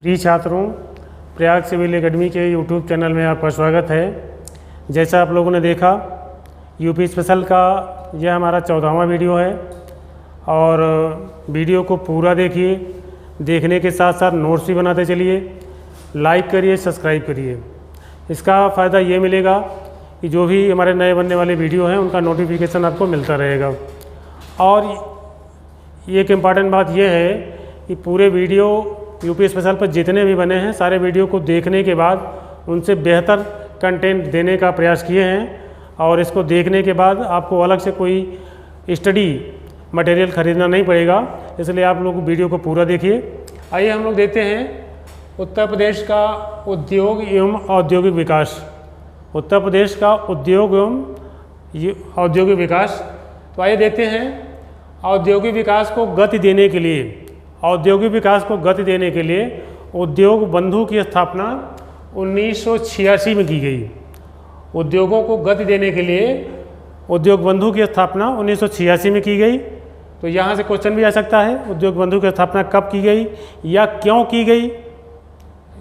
प्रिय छात्रों, Prayag civil academy के यूट्यूब चैनल में आपका स्वागत है। जैसा आप लोगों ने देखा, यूपी स्पेशल का यह हमारा 14वां वीडियो है और वीडियो को पूरा देखिए। देखने के साथ साथ नोट्स भी बनाते चलिए। लाइक करिए, सब्सक्राइब करिए। इसका फ़ायदा ये मिलेगा कि जो भी हमारे नए बनने वाले वीडियो हैं उनका नोटिफिकेशन आपको मिलता रहेगा। और एक इम्पॉर्टेंट बात यह है कि पूरे वीडियो यूपी स्पेशल पर जितने भी बने हैं सारे वीडियो को देखने के बाद उनसे बेहतर कंटेंट देने का प्रयास किए हैं और इसको देखने के बाद आपको अलग से कोई स्टडी मटेरियल खरीदना नहीं पड़ेगा। इसलिए आप लोग वीडियो को पूरा देखिए। आइए हम लोग देखते हैं उत्तर प्रदेश का उद्योग एवं औद्योगिक विकास। उत्तर प्रदेश का उद्योग एवं औद्योगिक विकास। तो आइए देखते हैं औद्योगिक विकास को गति देने के लिए उद्योग बंधु की स्थापना 1986 में की गई। उद्योगों को गति देने के लिए उद्योग बंधु की स्थापना 1986 में की गई। तो यहाँ से क्वेश्चन भी आ सकता है, उद्योग बंधु की स्थापना कब की गई या क्यों की गई,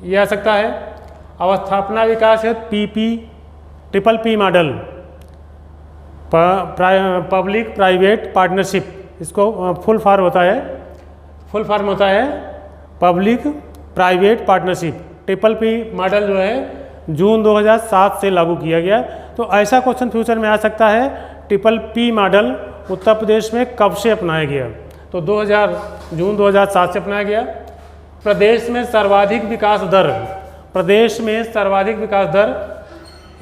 यह आ सकता है। अवस्थापना विकास है PPP model, public private partnership. इसको फुल फॉर्म होता है public private partnership. PPP model जो है जून 2007 से लागू किया गया। तो ऐसा क्वेश्चन फ्यूचर में आ सकता है, PPP मॉडल उत्तर प्रदेश में कब से अपनाया गया? तो जून 2007 से अपनाया गया। प्रदेश में सर्वाधिक विकास दर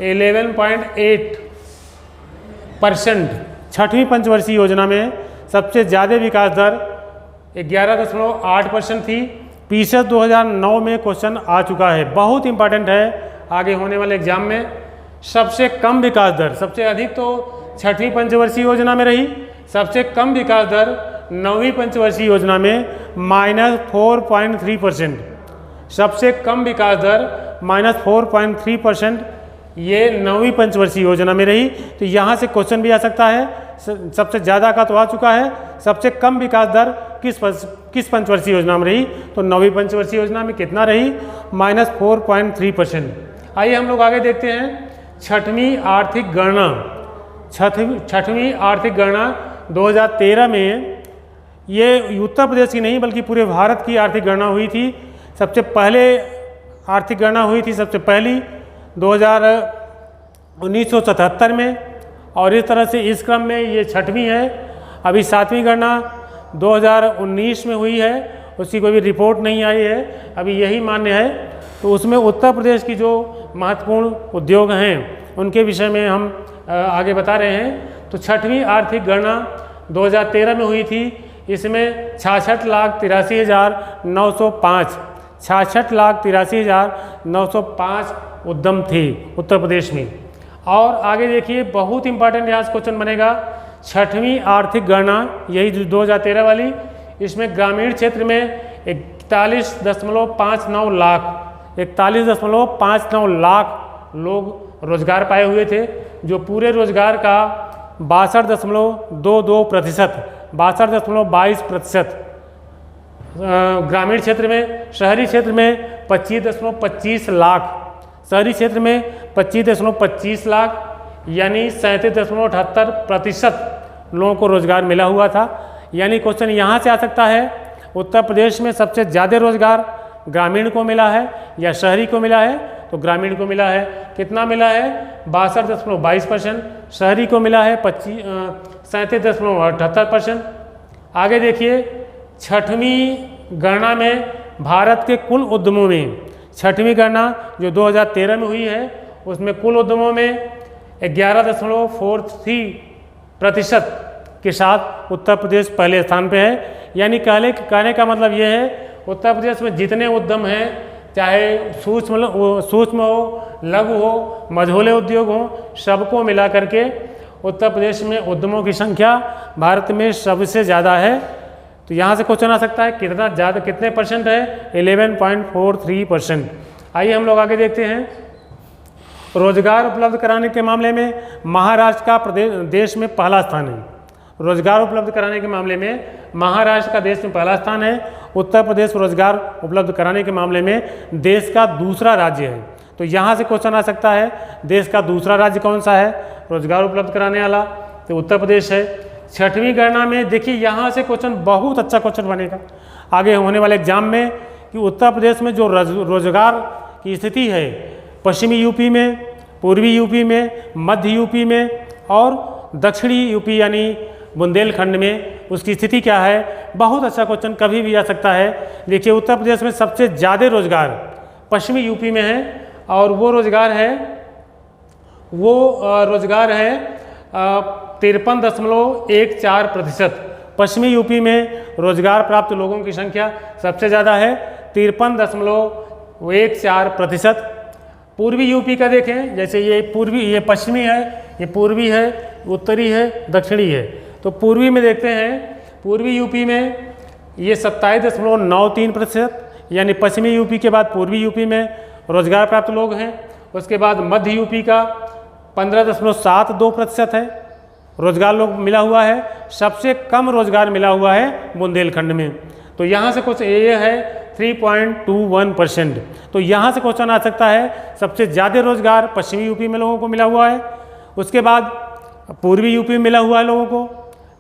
11.8%। छठवीं पंचवर्षीय योजना में सबसे ज़्यादा विकास दर 11.8% थी। फीसद 2009 में क्वेश्चन आ चुका है, बहुत इंपॉर्टेंट है आगे होने वाले एग्जाम में। सबसे कम विकास दर, सबसे अधिक तो छठवीं पंचवर्षीय योजना में रही, सबसे कम विकास दर 9वीं पंचवर्षीय योजना में -4.3%। सबसे कम विकास दर -4.3% ये 9वीं पंचवर्षीय योजना में रही। तो यहाँ से क्वेश्चन भी आ सकता है। सबसे ज़्यादा का तो आ चुका है, सबसे कम विकास दर किस पंचवर्षीय योजना में रही? तो 9वीं पंचवर्षीय योजना में कितना रही? -4.3%। आइए हम लोग आगे देखते हैं छठवीं आर्थिक गणना 2013 में। ये उत्तर प्रदेश की नहीं बल्कि पूरे भारत की आर्थिक गणना हुई थी। सबसे पहले आर्थिक गणना हुई थी सबसे पहली 1977 में, और इस तरह से इस क्रम में ये छठवीं है। अभी 7वीं गणना 2019 में हुई है, उसकी कोई भी रिपोर्ट नहीं आई है, अभी यही मान्य है। तो उसमें उत्तर प्रदेश की जो महत्वपूर्ण उद्योग हैं उनके विषय में हम आगे बता रहे हैं। तो छठवीं आर्थिक गणना 2013 में हुई थी। इसमें 66,83,905 उद्यम थे उत्तर प्रदेश में। और आगे देखिए, बहुत इंपॉर्टेंट यहाँ से क्वेश्चन बनेगा। छठवीं आर्थिक गणना यही 2013 वाली, इसमें ग्रामीण क्षेत्र में 41.59 लाख लोग रोजगार पाए हुए थे, जो पूरे रोजगार का 62.22%। ग्रामीण क्षेत्र में, शहरी क्षेत्र में 25.25 लाख, शहरी क्षेत्र में 25.25 लाख, यानी 37.78% लोगों को रोजगार मिला हुआ था। यानी क्वेश्चन यहाँ से आ सकता है, उत्तर प्रदेश में सबसे ज़्यादा रोजगार ग्रामीण को मिला है या शहरी को मिला है? तो ग्रामीण को मिला है। कितना मिला है? 62.22%। शहरी को मिला है 37.78%। आगे देखिए, छठवीं गणना में भारत के कुल उद्यमों में, छठवीं गणना जो 2013 में हुई है उसमें कुल उद्यमों में 11.43% के साथ उत्तर प्रदेश पहले स्थान पे है। यानी कहने का मतलब ये है, उत्तर प्रदेश में जितने उद्यम हैं, चाहे सूक्ष्म हो, लघु हो, मझोले उद्योग हो, सबको मिला करके उत्तर प्रदेश में उद्यमों की संख्या भारत में सबसे ज़्यादा है। तो यहाँ से क्वेश्चन आ सकता है कितने परसेंट है? 11.43%। आइए हम लोग आगे देखते हैं। रोजगार उपलब्ध कराने के मामले में महाराष्ट्र का देश में पहला स्थान है। रोजगार उपलब्ध कराने के मामले में महाराष्ट्र का देश में पहला स्थान है उत्तर प्रदेश रोजगार उपलब्ध कराने के मामले में देश का दूसरा राज्य है। तो यहाँ से क्वेश्चन आ सकता है, देश का दूसरा राज्य कौन सा है रोजगार उपलब्ध कराने वाला? तो उत्तर प्रदेश है। 6वीं गणना में देखिए, यहाँ से क्वेश्चन बहुत अच्छा क्वेश्चन बनेगा आगे होने वाले एग्जाम में, कि उत्तर प्रदेश में जो रोजगार की स्थिति है पश्चिमी यूपी में, पूर्वी यूपी में, मध्य यूपी में और दक्षिणी यूपी यानी बुंदेलखंड में उसकी स्थिति क्या है। बहुत अच्छा क्वेश्चन कभी भी आ सकता है। देखिए, उत्तर प्रदेश में सबसे ज़्यादा रोजगार पश्चिमी यूपी में है और वो रोजगार है 53.14%। पश्चिमी यूपी में रोजगार प्राप्त लोगों की संख्या सबसे ज़्यादा है 53.14%। पूर्वी यूपी का देखें, जैसे ये पूर्वी, ये पश्चिमी है, ये पूर्वी है, उत्तरी है, दक्षिणी है। तो पूर्वी में देखते हैं, पूर्वी यूपी में ये 27.93%, यानी पश्चिमी यूपी के बाद पूर्वी यूपी में रोजगार प्राप्त लोग हैं। उसके बाद मध्य यूपी का 15.72% है रोजगार लोग मिला हुआ है। सबसे कम रोजगार मिला हुआ है बुंदेलखंड में। तो यहाँ से कुछ ये है 3.21%। तो यहाँ से क्वेश्चन आ सकता है, सबसे ज़्यादा रोजगार पश्चिमी यूपी में लोगों को मिला हुआ है, उसके बाद पूर्वी यूपी में मिला हुआ है लोगों को,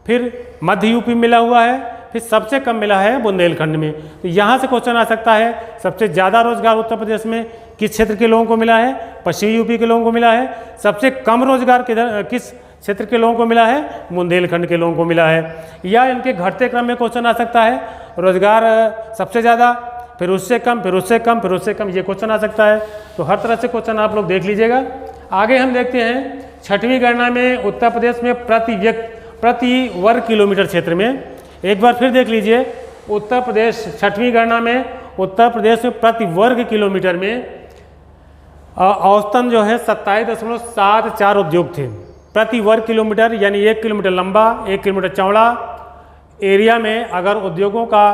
फिर मध्य यूपी में मिला हुआ है, फिर सबसे कम मिला है बुंदेलखंड में। तो यहाँ से क्वेश्चन आ सकता है, सबसे ज़्यादा रोजगार उत्तर प्रदेश में किस क्षेत्र के लोगों को मिला है? पश्चिमी यूपी के लोगों को मिला है। सबसे कम रोजगार किस क्षेत्र के लोगों को मिला है? बुंदेलखंड के लोगों को मिला है। या इनके घटते क्रम में क्वेश्चन आ सकता है, रोजगार सबसे ज़्यादा, फिर उससे कम, फिर उससे कम, फिर उससे कम, ये क्वेश्चन आ सकता है। तो हर तरह से क्वेश्चन आप लोग देख लीजिएगा। आगे हम देखते हैं 6वीं गणना में उत्तर प्रदेश में प्रति वर्ग किलोमीटर क्षेत्र में, एक बार फिर देख लीजिए, उत्तर प्रदेश 6वीं गणना में उत्तर प्रदेश में प्रति वर्ग किलोमीटर में औसतन जो है 27.74 उद्योग थे प्रति वर्ग किलोमीटर, यानी 1 किलोमीटर लंबा, 1 किलोमीटर चौड़ा एरिया में अगर उद्योगों का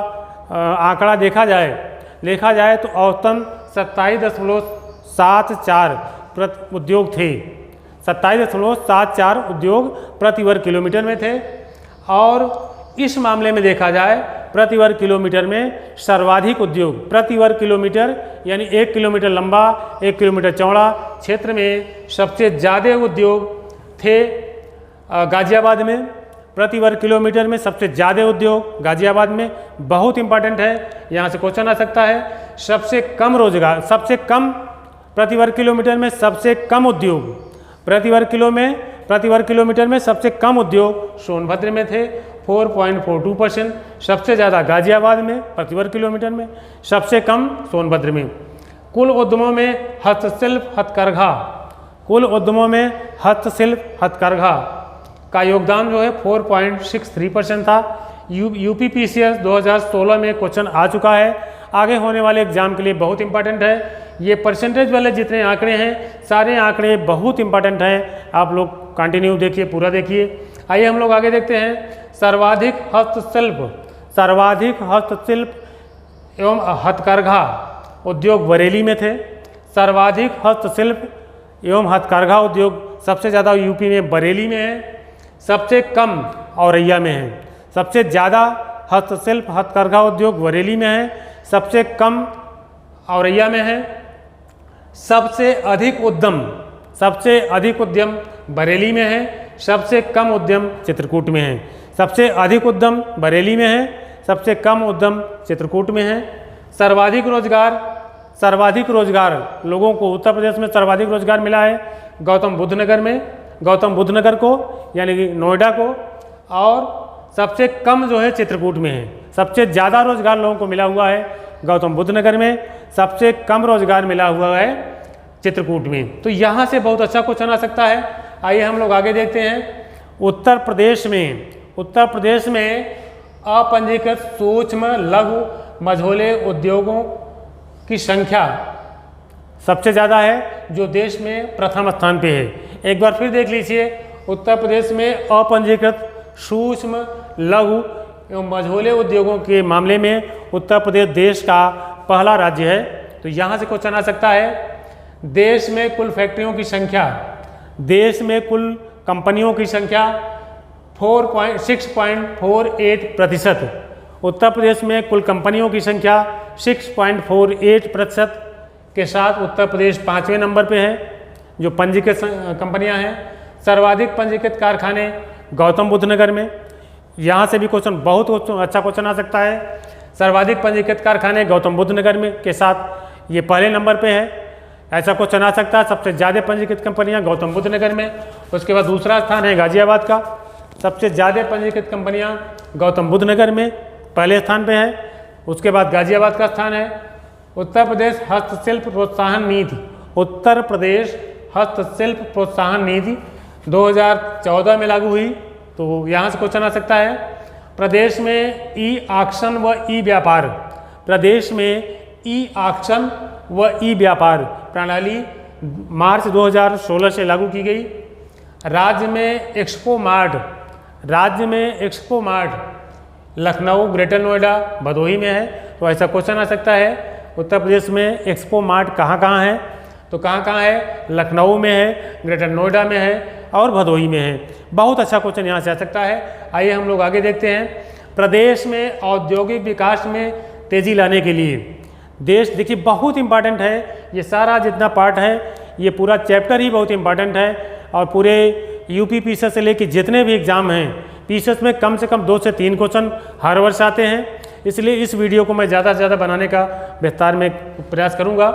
आंकड़ा देखा जाए तो औसतन 27.74 उद्योग थे। 27.74 उद्योग प्रति वर्ग किलोमीटर में थे। और इस मामले में देखा जाए प्रति वर्ग किलोमीटर में सर्वाधिक उद्योग प्रति वर्ग किलोमीटर यानी 1 किलोमीटर लंबा, 1 किलोमीटर चौड़ा क्षेत्र में सबसे ज़्यादा उद्योग थे गाजियाबाद में। प्रति वर्ग किलोमीटर में सबसे ज़्यादा उद्योग गाजियाबाद में, बहुत इंपॉर्टेंट है, यहाँ से क्वेश्चन आ सकता है। सबसे कम रोजगार, सबसे कम प्रति वर्ग किलोमीटर में सबसे कम उद्योग प्रति वर्ग किलोमीटर में सबसे कम उद्योग सोनभद्र में थे 4.42%। सबसे ज़्यादा गाजियाबाद में प्रति वर्ग किलोमीटर में, सबसे कम सोनभद्र में। कुल उद्यमों में हस्तशिल्प हथकरघा का योगदान जो है 4.63% था। यूपीपीसीएस 2016 में क्वेश्चन आ चुका है, आगे होने वाले एग्जाम के लिए बहुत इंपॉर्टेंट है। ये परसेंटेज वाले जितने आंकड़े हैं, सारे आंकड़े बहुत इंपॉर्टेंट हैं, आप लोग कंटिन्यू देखिए, पूरा देखिए। आइए हम लोग आगे देखते हैं। सर्वाधिक हस्तशिल्प एवं हथकरघा उद्योग बरेली में थे। सर्वाधिक हस्तशिल्प एवं हथकरघा उद्योग सबसे ज़्यादा यूपी में बरेली में है, सबसे कम औरैया में है। सबसे ज़्यादा हस्तशिल्प हथकरघा उद्योग बरेली में है, सबसे कम औरैया में है। सबसे अधिक उद्यम बरेली में है, सबसे कम उद्यम चित्रकूट में है। सबसे अधिक उद्यम बरेली में है, सबसे कम उद्यम चित्रकूट में है। सर्वाधिक रोजगार लोगों को उत्तर प्रदेश में सर्वाधिक रोजगार मिला है गौतम बुद्ध नगर को यानी कि नोएडा को, और सबसे कम जो है चित्रकूट में है। सबसे ज़्यादा रोजगार लोगों को मिला हुआ है गौतम बुद्ध नगर में, सबसे कम रोजगार मिला हुआ है चित्रकूट में। तो यहाँ से बहुत अच्छा क्वेश्चन आ सकता है। आइए हम लोग आगे देखते हैं। उत्तर प्रदेश में अपंजीकृत सूक्ष्म लघु मझोले उद्योगों की संख्या सबसे ज़्यादा है, जो देश में प्रथम स्थान पे है। एक बार फिर देख लीजिए, उत्तर प्रदेश में अपंजीकृत सूक्ष्म लघु एवं मझोले उद्योगों के मामले में उत्तर प्रदेश देश का पहला राज्य है। तो यहाँ से क्वेश्चन आ सकता है, देश में कुल फैक्ट्रियों की संख्या, देश में कुल कंपनियों की संख्या 6.48% उत्तर प्रदेश में कुल कंपनियों की संख्या 6.48% के साथ उत्तर प्रदेश 5वें नंबर पे है जो पंजीकृत कंपनियां हैं। सर्वाधिक पंजीकृत कारखाने गौतम बुद्ध नगर में। यहाँ से भी क्वेश्चन बहुत अच्छा क्वेश्चन आ सकता है। सर्वाधिक पंजीकृत कारखाने गौतम बुद्ध नगर में के साथ ये पहले नंबर पे है। ऐसा क्वेश्चन आ सकता है। सबसे ज़्यादा पंजीकृत कंपनियां गौतम बुद्ध नगर में। उसके बाद दूसरा स्थान है गाजियाबाद का। सबसे ज़्यादा पंजीकृत कंपनियां गौतम बुद्ध नगर में पहले स्थान पे है। उसके बाद गाजियाबाद का स्थान है। उत्तर प्रदेश हस्तशिल्प प्रोत्साहन नीति, उत्तर प्रदेश हस्तशिल्प प्रोत्साहन नीति 2014 में लागू हुई। तो यहाँ से क्वेश्चन आ सकता है। प्रदेश में ई ऑक्शन व ई व्यापार, प्रदेश में ई ऑक्शन व ई व्यापार प्रणाली मार्च 2016 से लागू की गई। राज्य में expo mart Lucknow, greater Noida, Bhadohi में है। तो ऐसा क्वेश्चन आ सकता है उत्तर प्रदेश में एक्सपो मार्ट कहाँ है। तो कहाँ है, लखनऊ में है, ग्रेटर नोएडा में है और भदोही में है। बहुत अच्छा क्वेश्चन यहाँ से आ सकता है। आइए हम लोग आगे देखते हैं। प्रदेश में औद्योगिक विकास में तेज़ी लाने के लिए देश, देखिए बहुत इंपॉर्टेंट है ये सारा जितना पार्ट है, ये पूरा चैप्टर ही बहुत इंपॉर्टेंट है। और पूरे यूपी पीसीएस से लेकर जितने भी एग्ज़ाम हैं, पीसीएस में कम से कम 2 से 3 क्वेश्चन हर वर्ष आते हैं। इसलिए इस वीडियो को मैं ज़्यादा से ज़्यादा बनाने का विस्तार में प्रयास करूँगा।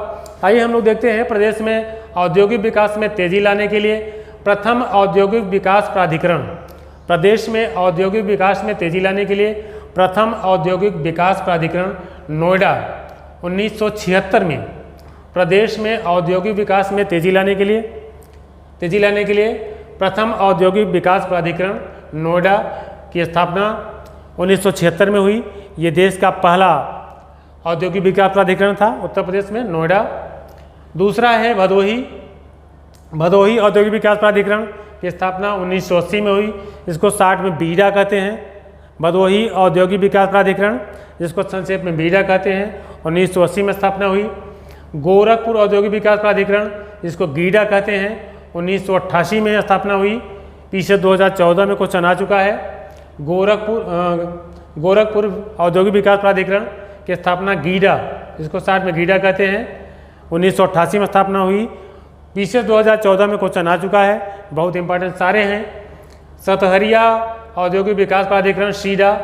आइए हम लोग देखते हैं। प्रदेश में औद्योगिक विकास में तेज़ी लाने के लिए प्रथम औद्योगिक विकास प्राधिकरण, प्रदेश में औद्योगिक विकास में तेज़ी लाने के लिए प्रथम औद्योगिक विकास प्राधिकरण नोएडा 1976 में, प्रदेश में औद्योगिक विकास में तेज़ी लाने के लिए प्रथम औद्योगिक विकास प्राधिकरण नोएडा की स्थापना 1976 में हुई। ये देश का पहला औद्योगिक विकास प्राधिकरण था उत्तर प्रदेश में, नोएडा। दूसरा है भदोही औद्योगिक विकास प्राधिकरण की स्थापना 1980 में हुई। इसको शॉर्ट में बीडा कहते हैं। भदोही औद्योगिक विकास प्राधिकरण, जिसको संक्षेप में बीडा कहते हैं, 1980 में स्थापना हुई। गोरखपुर औद्योगिक विकास प्राधिकरण, जिसको गीडा कहते हैं, 1988 में स्थापना हुई। पीछे 2014 में क्वेश्चन आ चुका है। गोरखपुर औद्योगिक विकास प्राधिकरण की स्थापना गीडा, जिसको शॉर्ट में गीडा कहते हैं, 1988 में स्थापना हुई। पीछे 2014 में क्वेश्चन आ चुका है। बहुत इंपॉर्टेंट सारे हैं। सतहरिया औद्योगिक विकास प्राधिकरण सीडा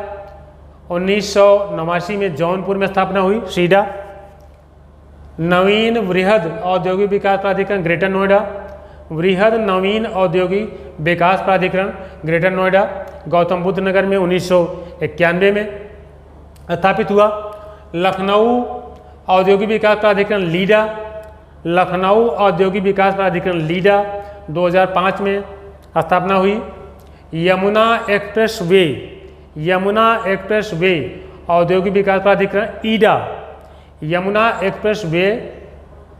1989 में जौनपुर में स्थापना हुई, सीडा। नवीन वृहद औद्योगिक विकास प्राधिकरण ग्रेटर नोएडा, वृहद नवीन औद्योगिक विकास प्राधिकरण ग्रेटर नोएडा गौतम बुद्ध नगर में 1991 में स्थापित हुआ। लखनऊ औद्योगिक विकास प्राधिकरण लीडा, लखनऊ औद्योगिक विकास प्राधिकरण लीडा 2005 में स्थापना हुई। यमुना एक्सप्रेस वे औद्योगिक विकास प्राधिकरण ईडा, यमुना एक्सप्रेस वे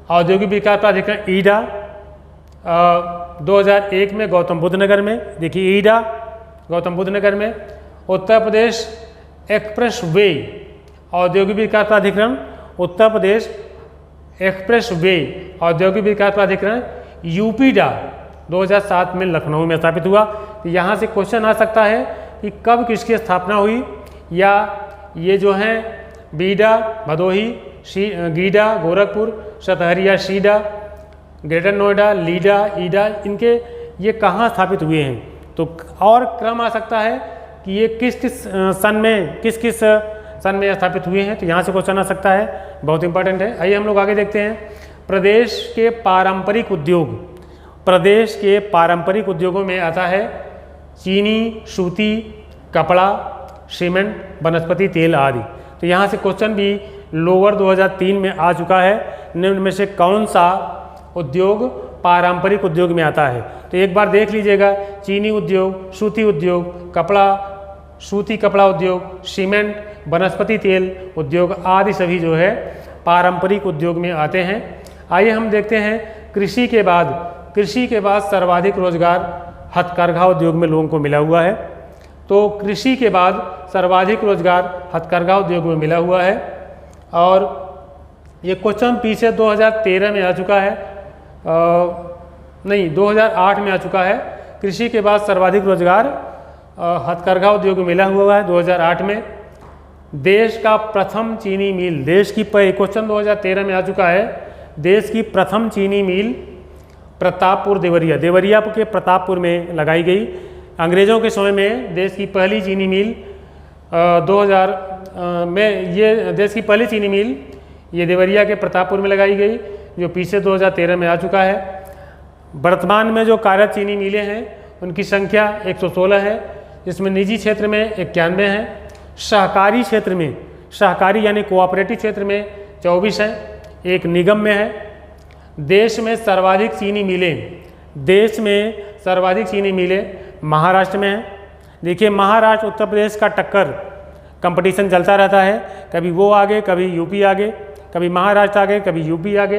औद्योगिक विकास प्राधिकरण ईडा 2001 में गौतम बुद्ध नगर में। देखिए ईडा गौतम बुद्ध नगर में। उत्तर प्रदेश एक्सप्रेस वे औद्योगिक विकास प्राधिकरण, उत्तर प्रदेश एक्सप्रेस वे औद्योगिक विकास प्राधिकरण यूपीडा 2007 में लखनऊ में स्थापित हुआ। तो यहाँ से क्वेश्चन आ सकता है कि कब किसकी स्थापना हुई, या ये जो हैं बीडा, भदोही, गीडा, गोरखपुर, सतहरिया, सीडा, ग्रेटर नोएडा, लीडा, ईडा, इनके ये कहाँ स्थापित हुए हैं। तो और क्रम आ सकता है कि ये किस किस सन में स्थापित हुए हैं। तो यहाँ से क्वेश्चन आ सकता है, बहुत इंपॉर्टेंट है। आइए हम लोग आगे देखते हैं। प्रदेश के पारंपरिक उद्योग, प्रदेश के पारंपरिक उद्योगों में आता है चीनी, सूती, कपड़ा, सीमेंट, वनस्पति तेल आदि। तो यहाँ से क्वेश्चन भी लोअर 2003 में आ चुका है। निम्न में से कौन सा उद्योग पारंपरिक उद्योग में आता है। तो एक बार देख लीजिएगा, चीनी उद्योग, सूती उद्योग, सूती कपड़ा उद्योग, सीमेंट, वनस्पति तेल उद्योग आदि सभी जो है पारंपरिक उद्योग में आते हैं। आइए हम देखते हैं कृषि के बाद सर्वाधिक रोजगार हथकरघा उद्योग में लोगों को मिला हुआ है। तो कृषि के बाद सर्वाधिक रोजगार हथकरघा उद्योग में मिला हुआ है। और ये क्वेश्चन पीछे 2013 में आ चुका है, 2008 में आ चुका है। कृषि के बाद सर्वाधिक रोजगार हथकरघा उद्योग में मिला हुआ है 2008 में। देश का प्रथम चीनी मिल, देश की क्वेश्चन 2013 में आ चुका है, देश की प्रथम चीनी मिल प्रतापपुर देवरिया, देवरिया के प्रतापपुर में लगाई गई। अंग्रेज़ों के समय में देश की पहली चीनी मिल 2000 में, ये देश की पहली चीनी मिल ये देवरिया के प्रतापपुर में लगाई गई, जो पीछे 2013 में आ चुका है। वर्तमान में जो कार्यरत चीनी मिलें हैं उनकी संख्या 116 है, जिसमें निजी क्षेत्र में 91 है, सहकारी क्षेत्र में, सहकारी यानी कोऑपरेटिव क्षेत्र में 24 है, एक निगम में है। देश में सर्वाधिक चीनी मिलें, देश में सर्वाधिक चीनी मिलें महाराष्ट्र में है। देखिए महाराष्ट्र उत्तर प्रदेश का टक्कर कंपटीशन चलता रहता है, कभी वो आगे, कभी यूपी आगे, कभी महाराष्ट्र आगे, कभी यूपी आगे,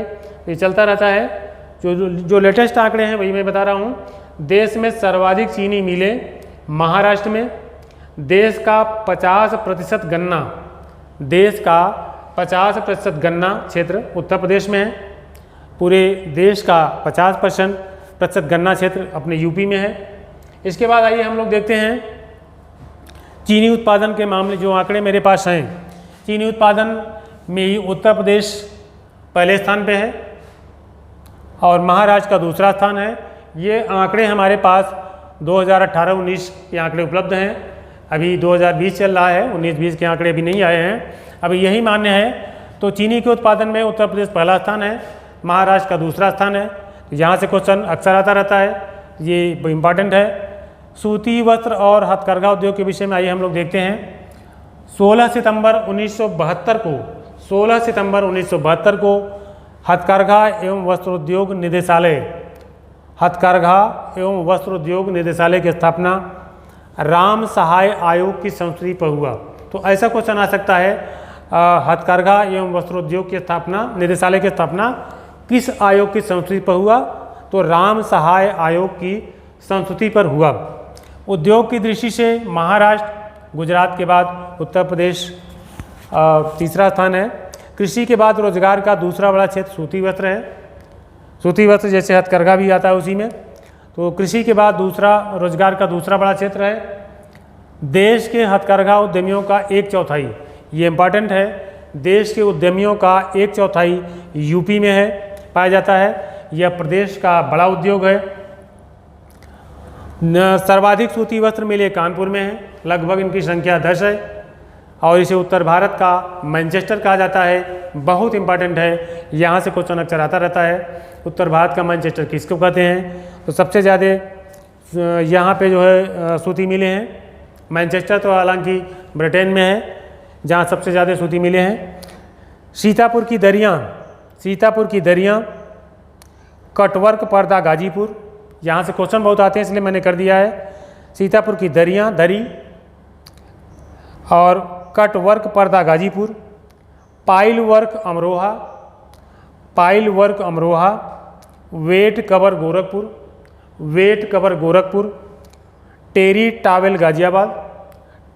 ये चलता रहता है। जो लेटेस्ट आंकड़े हैं वही मैं बता रहा हूँ। देश में सर्वाधिक चीनी मिलें महाराष्ट्र में, देश का 50% गन्ना, देश का 50% गन्ना क्षेत्र उत्तर प्रदेश में है, पूरे देश का 50% गन्ना क्षेत्र अपने यूपी में है। इसके बाद आइए हम लोग देखते हैं चीनी उत्पादन के मामले, जो आंकड़े मेरे पास हैं। चीनी उत्पादन में ही उत्तर प्रदेश पहले स्थान पे है और महाराष्ट्र का दूसरा स्थान है। ये आंकड़े हमारे पास 2018-19 के आंकड़े उपलब्ध हैं, अभी 2020 चल रहा है, 19-20 के आंकड़े अभी नहीं आए हैं। अभी यही मान्य है तो चीनी के उत्पादन में उत्तर प्रदेश पहला स्थान है, महाराष्ट्र का दूसरा स्थान है। यहाँ से क्वेश्चन अक्सर आता रहता है, ये इम्पॉर्टेंट है। सूती वस्त्र और हथकरघा उद्योग के विषय में आइए हम लोग देखते हैं। 16 सितंबर 1972 को, 16 सितंबर 1972 को हथकरघा एवं वस्त्रोद्योग निदेशालय, हथकरघा एवं वस्त्रोद्योग निदेशालय की स्थापना राम सहाय आयोग की संस्तुति पर हुआ। तो ऐसा क्वेश्चन आ सकता है, हथकरघा एवं वस्त्रोद्योग की स्थापना, निदेशालय की स्थापना किस आयोग की संस्तुति पर हुआ? तो राम सहाय आयोग की संस्तुति पर हुआ। उद्योग की दृष्टि से महाराष्ट्र, गुजरात के बाद उत्तर प्रदेश तीसरा स्थान है। कृषि के बाद रोजगार का दूसरा बड़ा क्षेत्र सूती वस्त्र है। सूती वस्त्र जैसे हथकरघा भी आता है उसी में, तो कृषि के बाद दूसरा रोजगार का दूसरा बड़ा क्षेत्र है। देश के हथकरघा उद्यमियों का 1/4, ये इम्पॉर्टेंट है, देश के उद्यमियों का 1/4 यूपी में है, पाया जाता है। यह प्रदेश का बड़ा उद्योग है। सर्वाधिक सूती वस्त्र मिले कानपुर में है, लगभग इनकी संख्या 10 है और इसे उत्तर भारत का मैनचेस्टर कहा जाता है। बहुत इंपॉर्टेंट है, यहाँ से क्वेश्चन अक्सर आता रहता है, उत्तर भारत का मैनचेस्टर किसको कहते हैं? तो सबसे ज़्यादा यहाँ पे जो है सूती मिलें हैं। मैनचेस्टर तो हालांकि ब्रिटेन में है, जहाँ सबसे ज़्यादा सूती मिलें हैं। सीतापुर की दरियाँ, सीतापुर की दरियाँ, कटवर्क पर्दा गाजीपुर, यहाँ से क्वेश्चन बहुत आते हैं इसलिए मैंने कर दिया है। सीतापुर की दरियाँ, दरी और कटवर्क पर्दा Ghazipur. Pile work Amroha, pile work Amroha. Wet cover Gorakhpur, wet cover Gorakhpur. Terry towel Ghaziabad,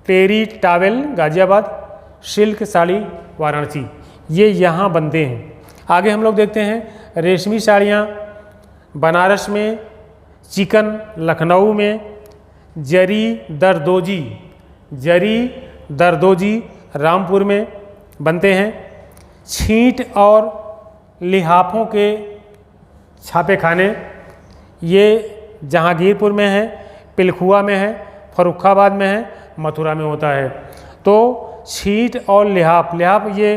terry towel Ghaziabad. Silk sari Varanasi, ये यहाँ बनते हैं। आगे हम लोग देखते हैं रेशमी साड़ियाँ बनारस में, चिकन लखनऊ में, जरी दरदोजी, जरी दरदोजी रामपुर में बनते हैं। छींट और लिहाफों के छापे खाने, ये जहांगीरपुर में है, पिलखुआ में है, फर्रुखाबाद में है, मथुरा में होता है। तो छींट और लिहाफ, लिहाफ ये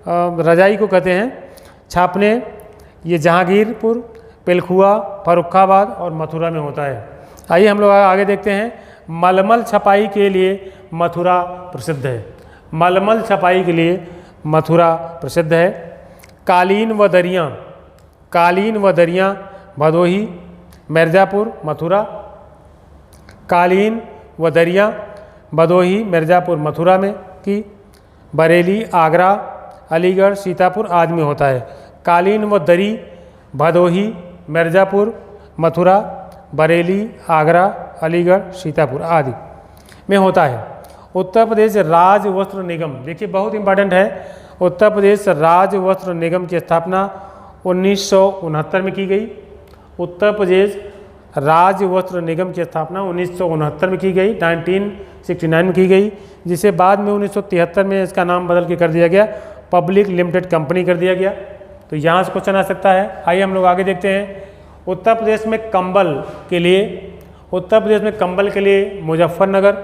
रजाई को कहते हैं, छापने, ये जहांगीरपुर, पिलखुआ, फर्रुखाबाद और मथुरा में होता है। आइए हम लोग आगे देखते हैं। मलमल छपाई के लिए मथुरा प्रसिद्ध है, मलमल छपाई के लिए मथुरा प्रसिद्ध है। कालीन व दरियाँ, कालीन व दरियाँ भदोही, मिर्ज़ापुर, मथुरा। कालीन व दरियाँ भदोही, मिर्ज़ापुर, मथुरा में की। बरेली, आगरा, अलीगढ़, सीतापुर आदि में होता है। कालीन व दरी भदोही, मिर्ज़ापुर, मथुरा, बरेली, आगरा, अलीगढ़, सीतापुर आदि में होता है। उत्तर प्रदेश राज्य वस्त्र निगम, देखिए बहुत इंपॉर्टेंट है। उत्तर प्रदेश राज्य वस्त्र निगम की स्थापना 1969 में की गई। उत्तर प्रदेश राज्य वस्त्र निगम की स्थापना 1969 में की गई, 1969 में की गई, जिसे बाद में 1973 में इसका नाम बदल के कर दिया गया, पब्लिक लिमिटेड कंपनी कर दिया गया। तो यहाँ से क्वेश्चन आ सकता है। आइए हम लोग आगे देखते हैं। उत्तर प्रदेश में कंबल के लिए मुजफ्फरनगर,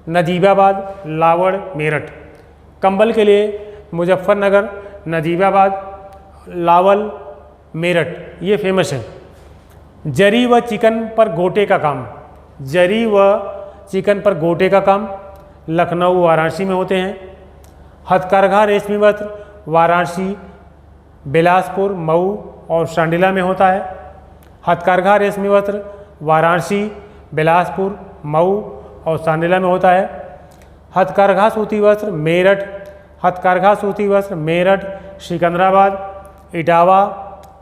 नजीबाबाद, लावड़, मेरठ। कंबल के लिए मुजफ्फरनगर, नजीबाबाद, लावल, मेरठ, ये फेमस है। जरी व चिकन पर गोटे का काम लखनऊ, वाराणसी में होते हैं। हथकरघा रेशमी वस्त्र वाराणसी, बिलासपुर, मऊ और शांडिला में होता है। हथकरघा रेशमी वस्त्र वाराणसी, बिलासपुर, मऊ और शांडिला में होता है। हथकरघा सूती वस्त्र मेरठ, सिकंदराबाद, इटावा,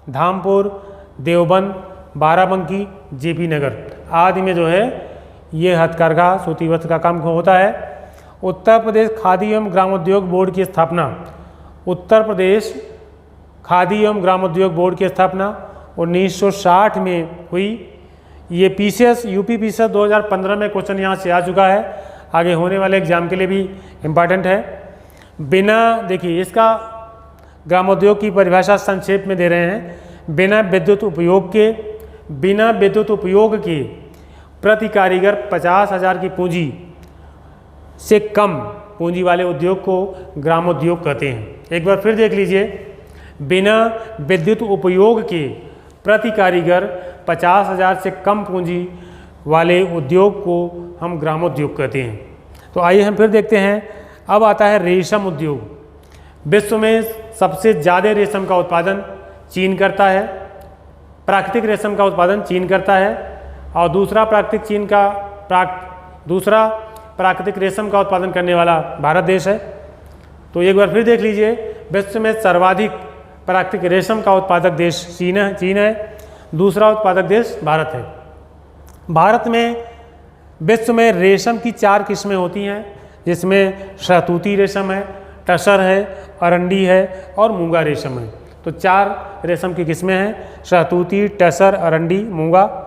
धामपुर, देवबंद, बाराबंकी, जेपी नगर आदि में जो है ये हथकरघा सूती वस्त्र का काम होता है। उत्तर प्रदेश खादी एवं ग्रामोद्योग बोर्ड की स्थापना 1960 में हुई। ये यूपी पीसीएस 2015 में क्वेश्चन यहाँ से आ चुका है, आगे होने वाले एग्जाम के लिए भी इम्पॉर्टेंट है। देखिए इसका ग्रामोद्योग की परिभाषा संक्षेप में दे रहे हैं। बिना विद्युत उपयोग के प्रति कारीगर 50,000 की पूंजी से कम पूंजी वाले उद्योग को ग्रामोद्योग कहते हैं। एक बार फिर देख लीजिए, बिना विद्युत उपयोग के प्रति कारीगर 50,000 से कम पूंजी वाले उद्योग को हम ग्रामोद्योग कहते हैं। तो आइए हम फिर देखते हैं। अब आता है रेशम उद्योग। विश्व में सबसे ज़्यादा रेशम का उत्पादन चीन करता है। प्राकृतिक रेशम का उत्पादन चीन करता है और दूसरा प्राकृतिक रेशम का उत्पादन करने वाला भारत देश है। तो एक बार फिर देख लीजिए, विश्व में सर्वाधिक प्राकृतिक रेशम का उत्पादक देश चीन है, दूसरा उत्पादक देश भारत है। भारत में विश्व में रेशम की 4 किस्में होती हैं, जिसमें शहतूती रेशम है, टसर है, अरंडी है और मूंगा रेशम है। तो 4 रेशम की किस्में हैं, शहतूती, टसर, अरंडी, मूंगा।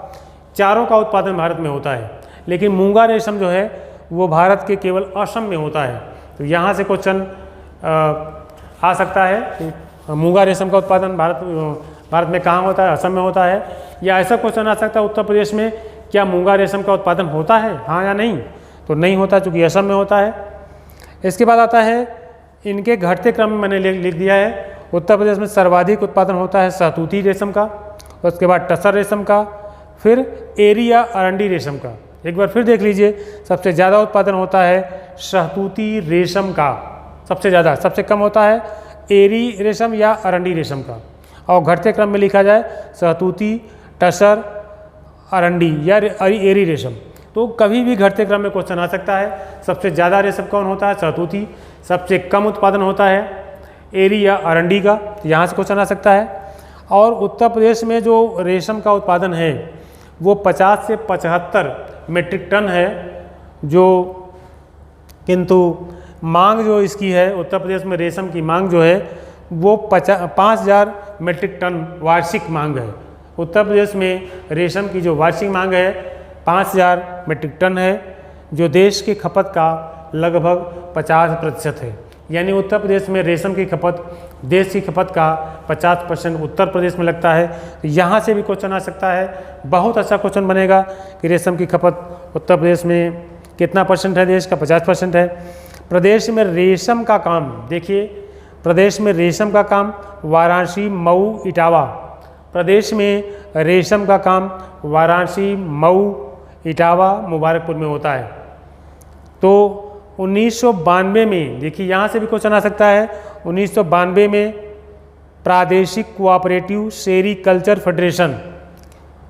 चारों का उत्पादन भारत में होता है, लेकिन मूंगा रेशम जो है वो भारत के केवल असम में होता है। तो यहाँ से क्वेश्चन आ सकता है कि मूंगा रेशम का उत्पादन भारत में कहाँ होता है, असम में होता है। या ऐसा क्वेश्चन आ सकता है, उत्तर प्रदेश में क्या मूंगा रेशम का उत्पादन होता है, हाँ या नहीं? तो नहीं होता, चूँकि असम में होता है। इसके बाद आता है, इनके घटते क्रम में मैंने लिख दिया है। उत्तर प्रदेश में सर्वाधिक उत्पादन होता है शहतूती रेशम का, उसके बाद टसर रेशम का, फिर एरी या अरंडी रेशम का। एक बार फिर देख लीजिए, सबसे ज़्यादा उत्पादन होता है शहतूती रेशम का, सबसे ज़्यादा। सबसे कम होता है एरी रेशम या अरंडी रेशम का। और घटते क्रम में लिखा जाए शहतूती, टसर, अरंडी या एरी रेशम। तो कभी भी घटते क्रम में क्वेश्चन आ सकता है। सबसे ज़्यादा रेशम कौन होता है? शहतूती। सबसे कम उत्पादन होता है एरी या अरंडी का, यहाँ से क्वेश्चन आ सकता है। और उत्तर प्रदेश में जो रेशम का उत्पादन है वो 50 से 75 मीट्रिक टन है, किंतु मांग जो इसकी है, उत्तर प्रदेश में रेशम की मांग जो है वो 5,000 मीट्रिक टन वार्षिक मांग है। उत्तर प्रदेश में रेशम की जो वार्षिक मांग है 5,000 मीट्रिक टन है, जो देश की खपत का लगभग 50% है। यानी उत्तर प्रदेश में रेशम की खपत, देश की खपत का 50% उत्तर प्रदेश में लगता है। तो यहाँ से भी क्वेश्चन आ सकता है। बहुत अच्छा क्वेश्चन बनेगा कि रेशम की खपत उत्तर प्रदेश में कितना परसेंट है, देश का 50% है। प्रदेश में रेशम का काम, देखिए प्रदेश में रेशम का काम वाराणसी, मऊ, इटावा। प्रदेश में रेशम का काम वाराणसी, मऊ, इटावा, मुबारकपुर में होता है। तो 1992 में, देखिए यहाँ से भी क्वेश्चन आ सकता है, 1992 में प्रादेशिक कोऑपरेटिव सेरीकल्चर फेडरेशन,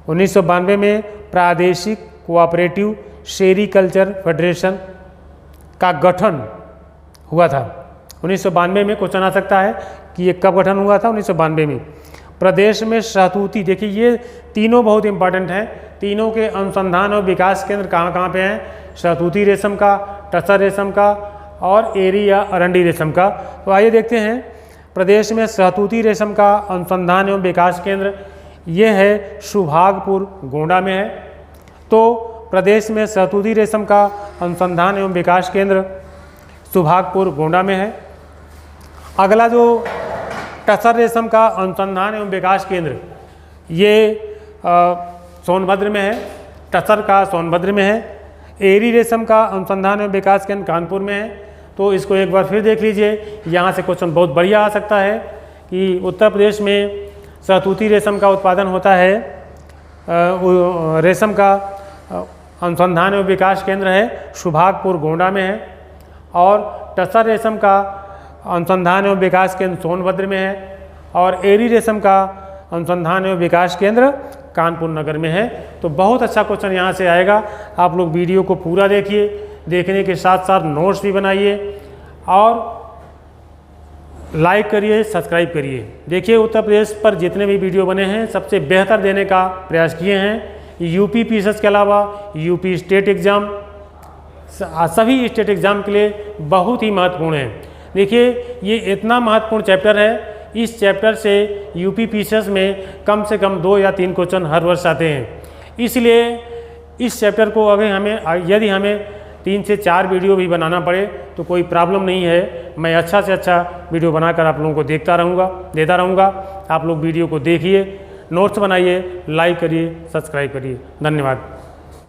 1992 में प्रादेशिक कोऑपरेटिव सेरीकल्चर फेडरेशन का गठन हुआ था। 1992 में क्वेश्चन आ सकता है कि ये कब गठन हुआ था? 1992 में। प्रदेश में शहतूती, देखिए ये तीनों बहुत इंपॉर्टेंट हैं। तीनों के अनुसंधान और विकास केंद्र कहाँ कहाँ पे हैं? शहतूती रेशम का, टसर रेशम का और एरी या अरंडी रेशम का। तो आइए देखते हैं। प्रदेश में शहतूती रेशम का अनुसंधान एवं विकास केंद्र ये है सुभागपुर, गोंडा में है। तो प्रदेश में शहतूती रेशम का अनुसंधान एवं विकास केंद्र सुभागपुर गोंडा में है। अगला जो टसर रेशम का अनुसंधान एवं विकास केंद्र ये सोनभद्र में है, टसर का सोनभद्र में है। एरी रेशम का अनुसंधान एवं विकास केंद्र कानपुर में है। तो इसको एक बार फिर देख लीजिए, यहाँ से क्वेश्चन बहुत बढ़िया आ सकता है कि उत्तर प्रदेश में शहतूती रेशम का उत्पादन होता है, रेशम का अनुसंधान एवं विकास केंद्र है सुभागपुर गोंडा में है, और टसर रेशम का अनुसंधान एवं विकास केंद्र सोनभद्र में है, और एरी रेशम का अनुसंधान एवं विकास केंद्र कानपुर नगर में है। तो बहुत अच्छा क्वेश्चन यहाँ से आएगा। आप लोग वीडियो को पूरा देखिए, देखने के साथ साथ नोट्स भी बनाइए और लाइक करिए, सब्सक्राइब करिए। देखिए उत्तर प्रदेश पर जितने भी वीडियो बने हैं सबसे बेहतर देने का प्रयास किए हैं। यूपी पीसीएस के अलावा यूपी स्टेट एग्ज़ाम, सभी स्टेट एग्ज़ाम के लिए बहुत ही महत्वपूर्ण है। देखिए ये इतना महत्वपूर्ण चैप्टर है, इस चैप्टर से यूपी पीसीएस में कम से कम 2 या 3 क्वेश्चन हर वर्ष आते हैं। इसलिए इस चैप्टर को यदि हमें 3 से 4 वीडियो भी बनाना पड़े तो कोई प्रॉब्लम नहीं है। मैं अच्छा से अच्छा वीडियो बनाकर आप लोगों को देता रहूँगा। आप लोग वीडियो को देखिए, नोट्स बनाइए, लाइक करिए, सब्सक्राइब करिए। धन्यवाद।